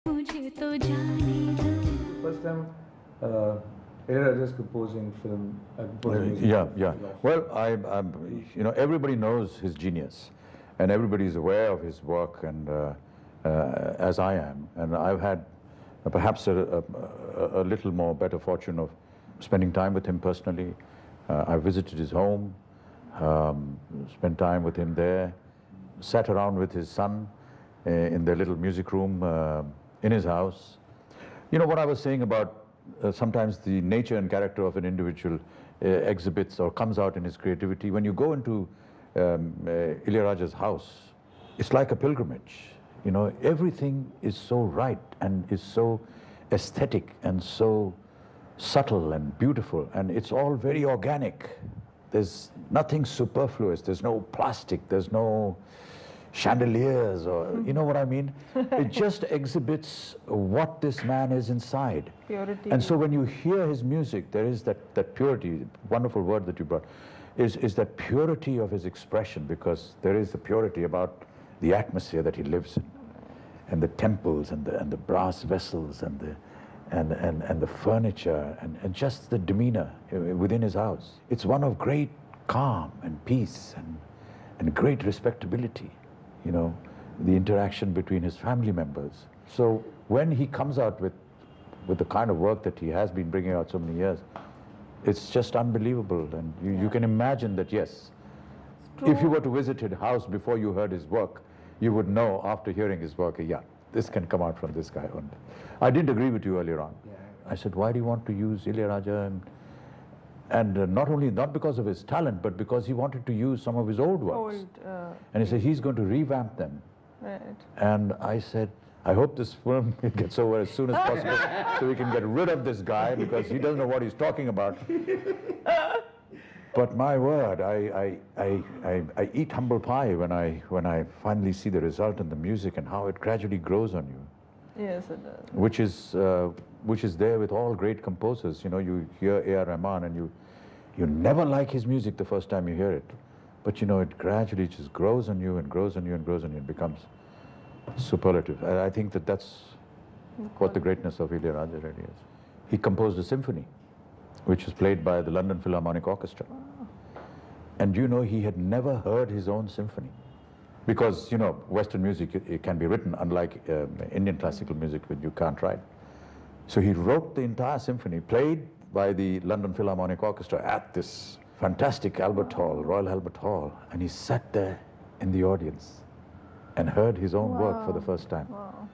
मुझे तो जाने दो. First time Ilayaraja's composing film. Yeah. Well, everybody knows his genius, and everybody is aware of his work, and as I am, and I've had perhaps a little more better fortune of spending time with him personally. I visited his home, spent time with him there, sat around with his son in their little music room in his house. You know what I was saying about sometimes the nature and character of an individual exhibits or comes out in his creativity. When you go into Ilayaraja's house, it's like a pilgrimage. You know, everything is so right and is so aesthetic and so subtle and beautiful, and it's all very organic. There's nothing superfluous. There's no plastic. There's no chandeliers, or you know what I mean? It just exhibits what this man is inside. Purity. And so when you hear his music, there is that purity, wonderful word that you brought, is that purity of his expression, because there is the purity about the atmosphere that he lives in, and the temples and the brass vessels and the furniture and just the demeanor within his house. It's one of great calm and peace and great respectability. You know, the interaction between his family members. So when he comes out with the kind of work that he has been bringing out so many years, it's just unbelievable. And you can imagine that, yes, if you were to visit his house before you heard his work, you would know after hearing his work, yeah, this can come out from this guy only. I didn't agree with you earlier on. I said, why do you want to use Ilayaraja? And not because of his talent, but because he wanted to use some of his old works. And he said he's going to revamp them. Right. And I said, I hope this film gets over as soon as possible so we can get rid of this guy, because he doesn't know what he's talking about. But my word, I eat humble pie when I finally see the result in the music and how it gradually grows on you. Yes, it does. Which is there with all great composers. You know, you hear A.R. Rahman and you never like his music the first time you hear it, but you know, it gradually just grows on you and grows on you and grows on you and becomes superlative. And I think that's what the greatness of Ilayaraja really is. He composed a symphony, which was played by the London Philharmonic Orchestra. And you know, he had never heard his own symphony. Because, you know, Western music, it can be written, unlike Indian classical music, which you can't write. So he wrote the entire symphony, played by the London Philharmonic Orchestra at this fantastic Albert Hall, Royal Albert Hall, and he sat there in the audience and heard his own work for the first time. Wow.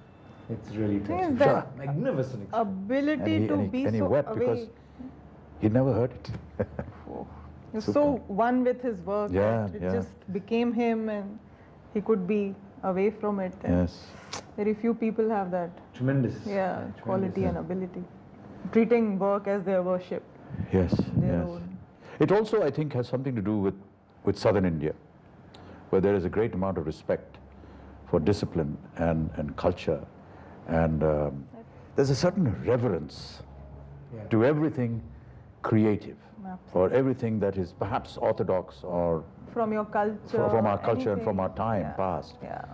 It's really Think that magnificent experience. ability to be and he so wept away. because he'd never heard it. You're Super. so one with his work Yeah, that it yeah. just became him, and he could be away from it. And Yes. very few people have that. Tremendous. Quality and ability. Treating work as their worship. Yes, Their yes. own. It also, I think, has something to do with southern India, where there is a great amount of respect for discipline and culture, and there's a certain reverence to everything creative, or everything that is perhaps orthodox or From your culture. from our culture and anything. from our time past. Yeah.